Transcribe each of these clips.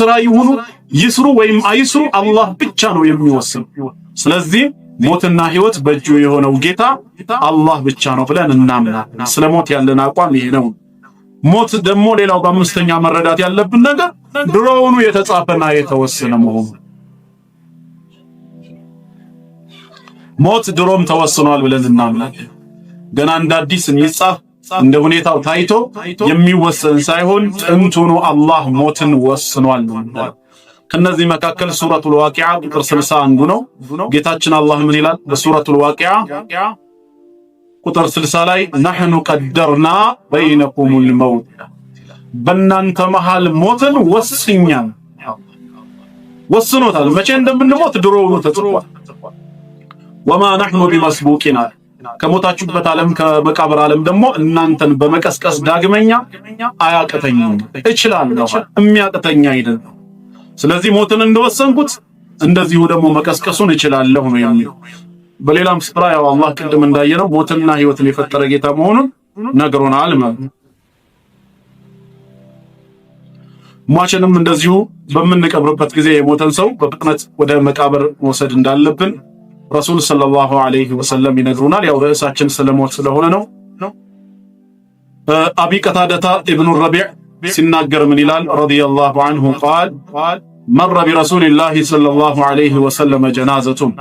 ስራ ይሁኑ ይስሩ ወይም አይስሩ አላህ ብቻ ነው የሚወስነው። ስለዚህ ሞትና ህይወት በእጁ የሆነው ጌታ አላህ ብቻ ነው ብለን እናምናለን። ስለ ሞት ያለን አቋም ይሄ ነው። ሞት ደግሞ ሌላው በአምስተኛ መረዳት ያለብን ነገር ድሮውኑ የተጻፈና የተወሰነ መሆኑ። ሞት ድሮም ተወስኗል ብለን እናምናለን። ገና እንደ አዲስ የሚጻፍ እንደ ሁኔታው ታይቶ የሚወሰን ሳይሆን ጥንቱኑ አላህ ሞትን ወስኗል ነው። ከነዚህ መካከል ሱረቱል ዋቂዓ ቁጥር 60 አንዱ ነው። ጌታችን አላህ ምን ይላል በሱረቱል ዋቂዓ ቁጥር 60 ላይ ነህኑ ቀደርና በይነኩሙል መውት በእናንተ መሃል ሞትን ወስኖታል። መቼ እንደምንሞት ድሮውኑ ተጽፏል። ወማ ነህኑ ቢመስቡቂና ከሞታችሁበት ዓለም ከመቃብር ዓለም ደግሞ እናንተን በመቀስቀስ ዳግመኛ አያቅተኝም እችላለሁ የሚያቅተኛ አይደለም። ስለዚህ ሞትን እንደወሰንኩት እንደዚሁ ደግሞ መቀስቀሱን እችላለሁ ነው የሚለው። በሌላም ስፍራ ያው አላህ ቅድም እንዳየነው ሞትና ህይወትን የፈጠረ ጌታ መሆኑን ነግሮናል ማለት ነው። ሟችንም እንደዚሁ በምንቀብርበት ጊዜ የሞተን ሰው በፍጥነት ወደ መቃብር መውሰድ እንዳለብን ረሱል ሰለላሁ ዐለይሂ ወሰለም ይነግሩናል። ያው ርዕሳችን ስለሞት ስለሆነ ነው። አቢ ቀታደታ ኢብኑ ረቢዕ ሲናገር ምን ይላል? ረዲየላሁ ዐንሁ ቃል መረ ቢረሱሊላሂ ሰለላሁ ዐለይሂ ወሰለም ጀናዘቱን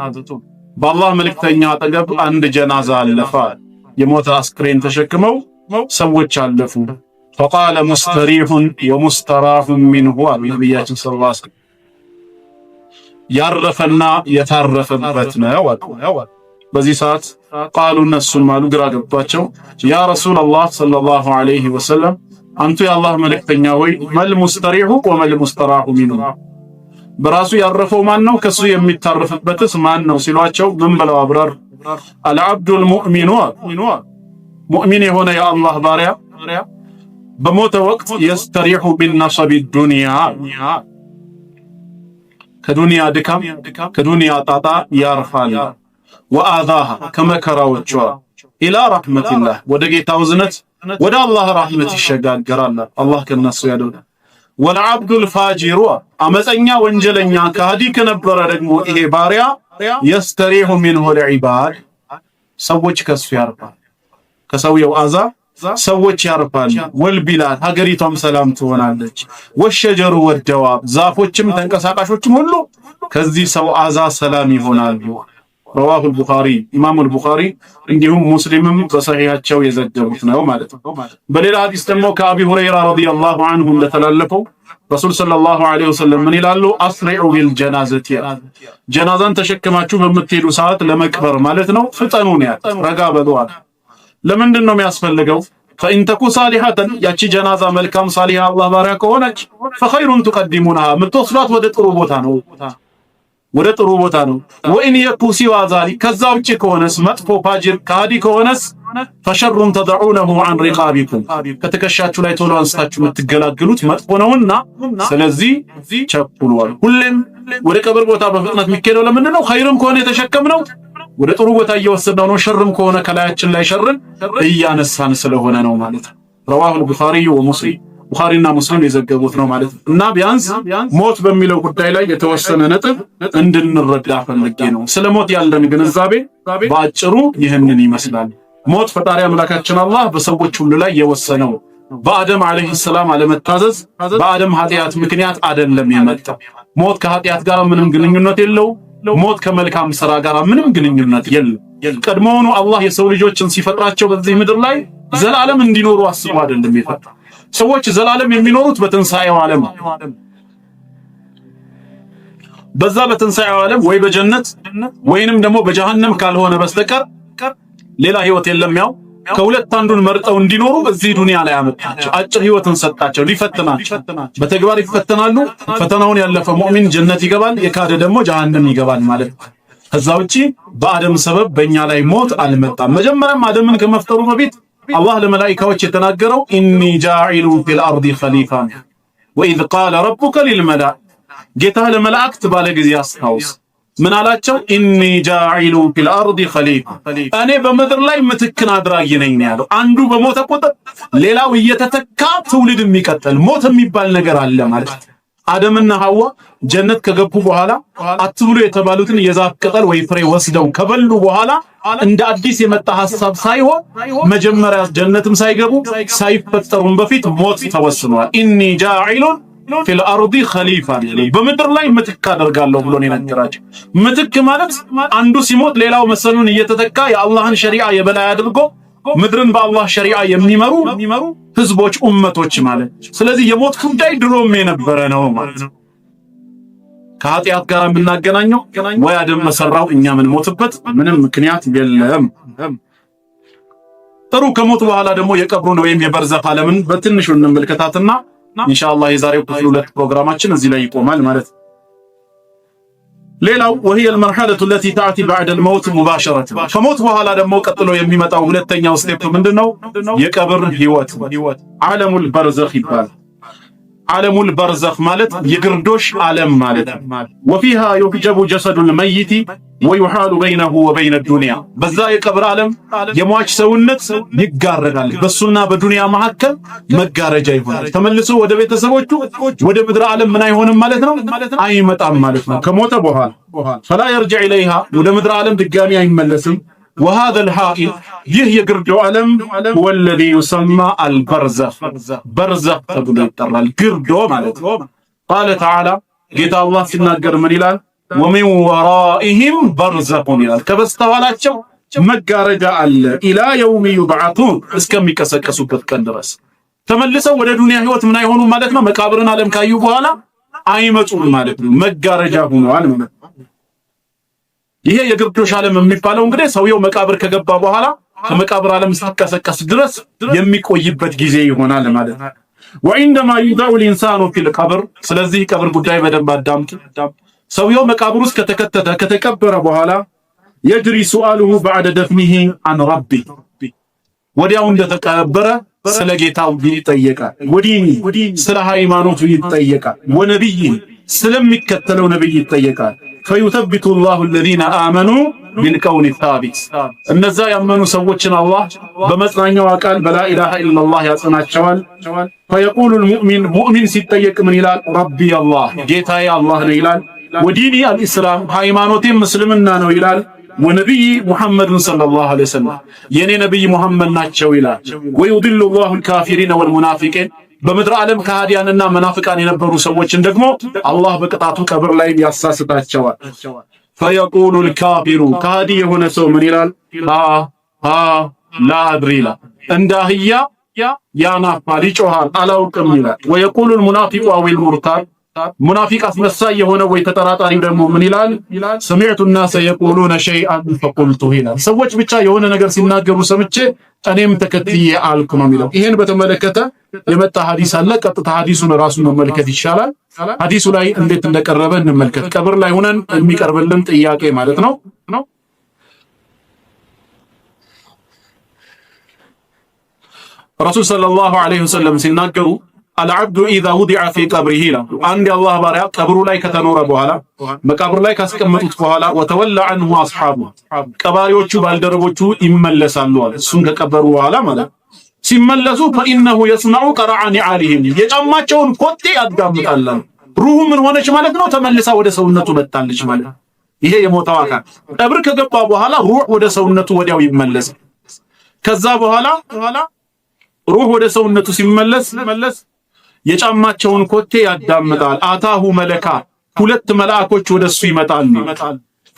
በአላህ መልእክተኛ አጠገብ አንድ ጀናዛ አለፈ። የሞተ አስክሬን ተሸክመው ሰዎች አለፉ። ፈቃለ ሙስተሪሑን ወሙስተራሑን ሚንሁ አሉ ነቢያችን ሰለላሁ ዐለይሂ ወሰለም ያረፈና የታረፈበት ነው አሉ። በዚህ ሰዓት ቃሉ እነሱም አሉ ግራ ገባቸው። ያ ረሱላላህ ሰለላሁ ዐለይሂ ወሰለም አንቱ የአላህ መልእክተኛ ሆይ መል ሙስተሪሑ ወመል ሙስተራሑ ሚንሁ በራሱ ያረፈው ማን ነው? ከሱ የሚታረፍበትስ ማን ነው ሲሏቸው ምን ብለው አብራር? አልዓብዱል ሙእሚኑ ሙእሚን የሆነ የአላህ ባሪያ በሞተ ወቅት የስተሪሑ ቢነሰቢ ዱንያ ከዱንያ ድካም ከዱንያ ጣጣ ያርፋል። ወአዛሃ ከመከራዎቿ ኢላ ረሕመቲላህ ወደ ጌታው እዝነት ወደ አላህ ረሕመት ይሸጋገራል። አላህ ከነሱ ያደርግ። ወልዓብዱል ፋጂሩ አመፀኛ ወንጀለኛ ከሃዲ ከነበረ ደግሞ ይሄ ባሪያ የስተሪሑ ሚንሁ ልዒባድ ሰዎች ከሱ ያርፋል። ከሰውየው አዛ ሰዎች ያርፋል። ወልቢላድ ሀገሪቷም ሰላም ትሆናለች። ወሸጀሩ ወደዋብ ዛፎችም ተንቀሳቃሾችም ሁሉ ከዚህ ሰው አዛ ሰላም ይሆናሉ። ረዋሁል ቡኻሪ ኢማሙል ቡኻሪ እንዲሁም ሙስሊምም በሰሒሃቸው የዘገቡት ነው ማለት ነው። በሌላ ሐዲስ ደግሞ ከአቢ ሁረይራ ረዲየላሁ ዐንሁ እንደተላለፈው ረሱል ሰለላሁ ዐለይሂ ወሰለም ምን ይላሉ? አስሪዑ ቢልጀናዘቲ ጀናዛን ተሸክማችሁ በምትሄዱ ሰዓት ለመቅበር ማለት ነው ፍጠኑ ነው ረጋ በሉ። ለምንድን ነው የሚያስፈልገው? ፈኢንተኩ ሳሊሐተን ያቺ ጀናዛ መልካም ሳሊሃ አላህ ባሪያ ከሆነች ፈኸይሩን ትቀዲሙነሃ ምትወስዷት ወደ ጥሩ ቦታ ነው ወደ ጥሩ ቦታ ነው። ወኢን የኩ ሲዋ ዛሊክ ከዛ ውጪ ከሆነስ መጥፎ ፋጅር ከሃዲ ከሆነስ ፈሸሩን ተደዑነሁ ዐን ሪቃቢኩም ከትከሻችሁ ላይ ቶሎ አንስታችሁ የምትገላግሉት መጥፎ ነውና ስለዚህ ቸኩሏል። ሁሌም ወደ ቀብር ቦታ በፍጥነት የሚኬደው ለምንድን ነው? ኸይርም ከሆነ የተሸከምነው ወደ ጥሩ ቦታ እየወሰድነው ነው። ሸርም ከሆነ ከላያችን ላይ ሸርን እያነሳን ስለሆነ ነው ማለት ነው። ረዋሁል ቡኻሪ ወሙስሊም ቡኻሪና ሙስሊም የዘገቡት ነው ማለት ነው። እና ቢያንስ ሞት በሚለው ጉዳይ ላይ የተወሰነ ነጥብ እንድንረዳ ፈልጌ ነው። ስለ ሞት ያለን ግንዛቤ በአጭሩ ይህንን ይመስላል። ሞት ፈጣሪ አምላካችን አላህ በሰዎች ሁሉ ላይ የወሰነው በአደም አለይሂ ሰላም አለመታዘዝ በአደም ኃጢአት ምክንያት አይደለም የመጣው። ሞት ከኃጢአት ጋር ምንም ግንኙነት የለው። ሞት ከመልካም ሥራ ጋር ምንም ግንኙነት የለም። ቀድሞውኑ አላህ የሰው ልጆችን ሲፈጥራቸው በዚህ ምድር ላይ ዘላለም እንዲኖሩ አስቦ አይደለም የፈጠረው። ሰዎች ዘላለም የሚኖሩት በትንሣኤው ዓለም በዛ በትንሣኤው ዓለም ወይ በጀነት ወይንም ደግሞ በጀሃነም ካልሆነ በስተቀር ሌላ ህይወት የለም። ያው ከሁለት አንዱን መርጠው እንዲኖሩ እዚህ ዱንያ ላይ አመጣቸው። አጭር ህይወትን ሰጣቸው ሊፈትናቸው። በተግባር ይፈተናሉ። ፈተናውን ያለፈ ሙእሚን ጀነት ይገባል፣ የካደ ደግሞ ጀሃነም ይገባል ማለት ነው። ከዛ ውጪ በአደም ሰበብ በእኛ ላይ ሞት አልመጣም። መጀመሪያም አደምን ከመፍጠሩ በፊት አላህ ለመላኢካዎች የተናገረው ኢኒ ጃዒሉን ፊል አርዲ ኸሊፋ ወኢዝ ቃለ ረቡከ ሊልመላእ ጌታ ለመላእክት ባለ ጊዜ አስታውስ ምን አላቸው? ኢኒ ጃዒሉን ፊል አርዲ ኸሊፋ እኔ በምድር ላይ ምትክን አድራጊ ነኝ ያለው። አንዱ በሞተ ቁጥር ሌላው እየተተካ ትውልድ የሚቀጥል ሞት የሚባል ነገር አለ ማለት አደምና ሐዋ ጀነት ከገቡ በኋላ አትብሉ የተባሉትን የዛፍ ቅጠል ወይ ፍሬ ወስደው ከበሉ በኋላ እንደ አዲስ የመጣ ሐሳብ ሳይሆን መጀመሪያ ጀነትም ሳይገቡ ሳይፈጠሩም በፊት ሞት ተወስኗል። ኢኒ ጃኢሉን ፊል አርዲ ኸሊፋ በምድር ላይ ምትክ አደርጋለሁ ብሎ ነው የነገራቸው። ምትክ ማለት አንዱ ሲሞት ሌላው መሰሉን እየተተካ የአላህን ሸሪዓ የበላይ አድርጎ ምድርን በአላህ ሸሪዓ የሚመሩ ህዝቦች ኡመቶች ማለት። ስለዚህ የሞት ጉዳይ ድሮም የነበረ ነው ማለት ነው። ከኃጢአት ጋር የምናገናኘው ወይ አደም መሰራው እኛ ምን ሞትበት ምንም ምክንያት የለም። ጥሩ ከሞት በኋላ ደግሞ የቀብሩን ወይም የበርዘኽ ዓለምን በትንሹ እንመልከታትና ኢንሻአላህ የዛሬው ክፍል 2 ፕሮግራማችን እዚህ ላይ ይቆማል ማለት ነው። ሌላው وهي المرحله التي تاتي بعد الموت مباشره ከሞት በኋላ ደግሞ ቀጥሎ የሚመጣው ሁለተኛው ስቴፕ ምንድነው? የቀብር ህይወት ዓለሙል በርዘኽ ይባላል። ዓለሙል በርዘኽ ማለት የግርዶሽ ዓለም ማለት ነው። وفيها يحجب جسد الميت ويحال بينه وبين الدنيا በዛ የቀብር ዓለም የሟች ሰውነት ይጋረዳል። በሱና በዱንያ መካከል መጋረጃ ይሆናል። ተመልሶ ወደ ቤተሰቦቹ ወደ ምድር ዓለም ምን አይሆንም ማለት ነው፣ አይመጣም ማለት ነው። ከሞተ በኋላ فلا يرجع اليها ወደ ምድር ዓለም ድጋሚ አይመለስም። وهذا الحائل ይህ የግርዶ ዓለም هو الذي يسمى البرزخ برزخ ተብሎ ይጠራል። ግርዶ ማለት ነው። قال تعالى ጌታ አላህ ሲናገር ምን ይላል? ومن ورائهم برزخ ይላል። ከበስተኋላቸው መጋረጃ አለ። ኢላ የውም ይብዓቱን እስከሚቀሰቀሱበት ቀን ድረስ ተመልሰው ወደ ዱንያ ህይወት ምን አይሆኑ ማለት ነው። መቃብርን ዓለም ካዩ በኋላ አይመጡም ማለት ነው። መጋረጃ ሆነዋል ማለት ነው። ይሄ የግርዶሽ ዓለም የሚባለው እንግዲህ ሰውየው መቃብር ከገባ በኋላ ከመቃብር ዓለም እስኪቀሰቀስ ድረስ የሚቆይበት ጊዜ ይሆናል ማለት ነው። وعندما يودع الانسان في القبر ስለዚህ ቀብር ጉዳይ በደንብ አዳምጡ። ሰውየው መቃብር ውስጥ ከተቀበረ በኋላ يجري سؤاله بعد دفنه عن ربه ወዲያው እንደተቀበረ ስለ ጌታው ይጠየቃል። ወዲኒ ስለ ሃይማኖቱ ይጠየቃል። ወነብይ ስለሚከተለው ነብይ ይጠየቃል። فيثبت الله الذين آمنوا بالقول الثابت እነዛ ያመኑ ሰዎችን አላህ በመጽናኛው ቃል በላ ኢላሃ ኢላላህ ያጽናቸዋል። فيقول المؤمن مؤمن ሲጠየቅ ምን ይላል? ربي الله ጌታዬ አላህ ነው ይላል። ወዲኒ አልኢስላም ሃይማኖቴም እስልምና ነው ይላል። ወነብይ ሙሐመድ ሰለላሁ ዐለይሂ ወሰለም የኔ ነብይ ሙሐመድ ናቸው ይላል። ويضل الله الكافرين والمنافقين በምድር ዓለም ከሃዲያንና መናፍቃን የነበሩ ሰዎችን ደግሞ አላህ በቅጣቱ ቀብር ላይ ያሳስታቸዋል። فيقول الكافر ከሃዲ የሆነ ሰው ምን ይላል? ላ አድሪ ይላል። እንዳህያ ያናፋል ይጮሃል፣ አላውቅም ይላል። ويقول المنافق او المرتاب ሙናፊቅ አስመሳይ የሆነ ወይ ተጠራጣሪው ደግሞ ምን ይላል? ሰሚዕቱ الناس يقولون شيئا فقلت ይላል። ሰዎች ብቻ የሆነ ነገር ሲናገሩ ሰምቼ እኔም ተከትዬ አልኩ ነው የሚለው። ይሄን በተመለከተ የመጣ ሐዲስ አለ። ቀጥታ ሐዲሱን ራሱን መመልከት ይሻላል። ሐዲሱ ላይ እንዴት እንደቀረበ እንመልከት። ቀብር ላይ ሆነን የሚቀርብልን ጥያቄ ማለት ነው። ረሱል ሰለላሁ ዐለይሂ ወሰለም ሲናገሩ አልዓብዱ ኢዛ ውዲዐ ፊ ቀብሪሂ አንድ የአላህ ባሪያ ቀብሩ ላይ ከተኖረ በኋላ መቃብር ላይ ካስቀመጡት በኋላ ወተወላ ዐንሁ አስሐቡ ቀባሪዎቹ ባልደረቦቹ ይመለሳሉ አለ። እሱን ከቀበሩ በኋላ ማለት ሲመለሱ ፈኢነሁ የስመዑ ቀረዐ ኒዓሊሂም የጫማቸውን ኮቴ ያዳምጣል። ሩሁ ምን ሆነች ማለት ነው? ተመልሳ ወደ ሰውነቱ መጣለች ማለት ነው። ይሄ የሞተው አካል ቀብር ከገባ በኋላ ሩህ ወደ ሰውነቱ ወዲያው ይመለስ። ከዛ በኋላ ሩህ ወደ ሰውነቱ ሲመለስ የጫማቸውን ኮቴ ያዳምጣል። አታሁ መለካ ሁለት መላእኮች ወደሱ ይመጣሉ።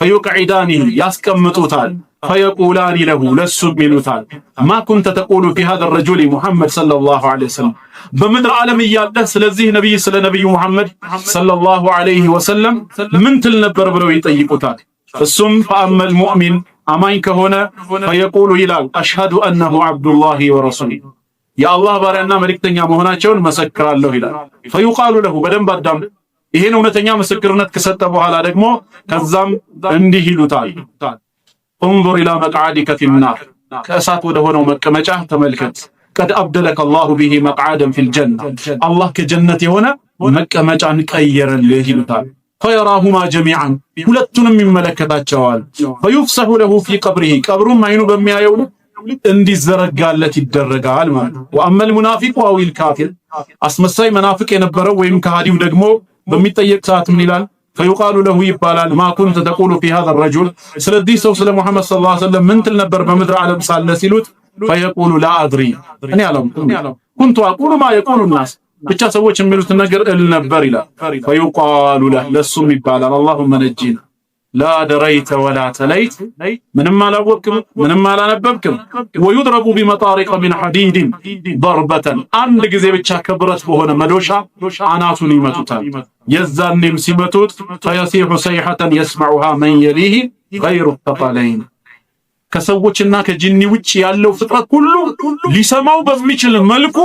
ፈዩቅዒዳኒ ያስቀምጡታል። ፈየቁላኒ ለሁ ለሱም ይሉታል ማ ኩንተ ተቁሉ ፊ ሃዛ ረጁል ሙሐመድ ሰለላሁ ዐለይሂ ወሰለም በምድር ዓለም እያለህ ስለዚህ ነብይ ስለ ነብዩ ሙሐመድ ሰለላሁ ዐለይሂ ወሰለም ምን ትል ነበር ብለው ይጠይቁታል። እሱም ፈአመል ሙእሚን አማኝ ከሆነ ፈየቁሉ ይላል አሽሀዱ አነሁ ዐብዱላሂ ወረሱሉሁ የአላህ ባሪያና መልእክተኛ መሆናቸውን መሰክራለሁ ይላል። ፈዩቃሉ ለሁ በደንብ አዳም ይሄን እውነተኛ ምስክርነት ከሰጠ በኋላ ደግሞ ከዛም እንዲህ ይሉታል انظر الى مقعدك في النار ከእሳት ወደ ሆነው መቀመጫ ተመልከት። قد ابدلك الله به مقعدا في الجنه አላህ ከጀነት የሆነ መቀመጫን ቀየረልህ ይሉታል። فيراهما جميعا ሁለቱንም ይመለከታቸዋል። فيفسح له في قبره ቀብሩን አይኑ በሚያየው እንዲዘረጋለት ይደረጋል ማለት ነው። ወአመል ሙናፊቁ አው الكافر አስመሳይ መናፍቅ የነበረው ወይም ከሃዲው ደግሞ በሚጠየቅ ሰዓት ምን ይላል? فيقال له ይባላል ما كنت تقول في هذا الرجل ስለዚህ ሰው ስለ ሙሐመድ ሰለላሁ ዐለይሂ ወሰለም ምን ትል ነበር በምድር ዓለም ሳለ ሲሉት فيقول لا ادري እኔ አላውቅም كنت اقول ما يقول الناس ብቻ ሰዎች የሚሉትን ነገር እል ነበር ይላል። فيقال له ለሱም ይባላል اللهم نجينا لا دريت ولا تليت ምንም አላወቅም ምንም አላነበብክም ويضرب بمطارق من حديد ضربة አንድ ጊዜ ብቻ ከብረት በሆነ መዶሻ አናቱን ይመቱታል። የዛኔም ሲመቱት فيصيح صيحة يسمعها من يليه غير الثقلين ከሰዎችና ከጂኒ ውጭ ያለው ፍጥረት ሁሉ ሊሰማው በሚችል መልኩ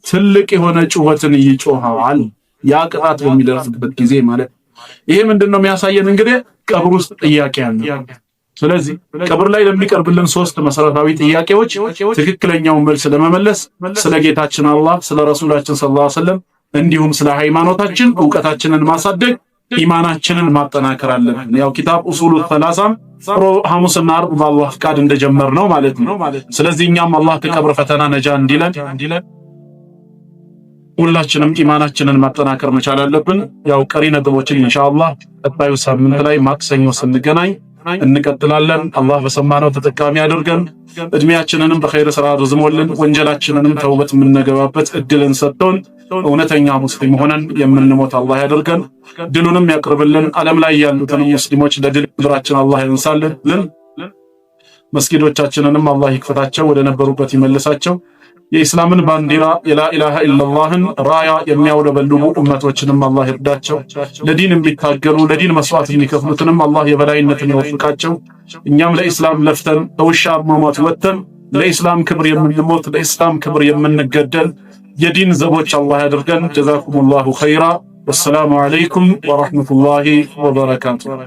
ትልቅ የሆነ ጩኸትን ይጮሃል። ያ ቅጣት በሚደርስበት ጊዜ ማለት ይሄ ምንድነው የሚያሳየን? እንግዲህ ቀብር ውስጥ ጥያቄ አለ። ስለዚህ ቀብር ላይ ለሚቀርብልን ሶስት መሰረታዊ ጥያቄዎች ትክክለኛውን መልስ ለመመለስ ስለ ጌታችን አላህ ስለ ረሱላችን ሰለላሁ ዐለይሂ ወሰለም እንዲሁም ስለ ሃይማኖታችን ዕውቀታችንን ማሳደግ ኢማናችንን ማጠናከር አለብን። ያው ኪታብ ኡሱሉ ሰላሳም ሐሙስና ዓርብ በአላህ ፍቃድ እንደጀመርነው ማለት ነው። ስለዚህ እኛም አላህ ከቀብር ፈተና ነጃ እንዲለን ሁላችንም ኢማናችንን ማጠናከር መቻል አለብን። ያው ቀሪ ነጥቦችን ኢንሻአላህ ቀጣዩ ሳምንት ላይ ማክሰኞ ስንገናኝ እንቀጥላለን። አላህ በሰማነው ተጠቃሚ ያድርገን። እድሜያችንንም በኸይር ስራ ረዝሞልን ወንጀላችንንም ተውበት የምንገባበት እድልን ሰጥቶን እውነተኛ ሙስሊም ሆነን የምንሞት አላህ ያድርገን። ድሉንም ያቅርብልን። ዓለም ላይ ያሉትን ሙስሊሞች ለድል ድራችን አላህ ያንሳልን። መስጊዶቻችንንም አላህ ይክፈታቸው፣ ወደ ነበሩበት ይመልሳቸው። የኢስላምን ባንዲራ የላኢላሃ ኢላላህን ራያ የሚያውለበልቡ ኡመቶችንም አላህ ይርዳቸው። ለዲን የሚታገሉ ለዲን መስዋዕት የሚከፍሉትንም አላህ የበላይነትን ይወፍቃቸው። እኛም ለኢስላም ለፍተን ተውሻ መሞት ወተን ለኢስላም ክብር የምንሞት ለኢስላም ክብር የምንገደል የዲን ዘቦች አላህ ያድርገን። ጀዛኩሙላሁ ኸይራ። ወሰላሙ ዐለይኩም ወረሕመቱላሂ ወበረካቱሁ።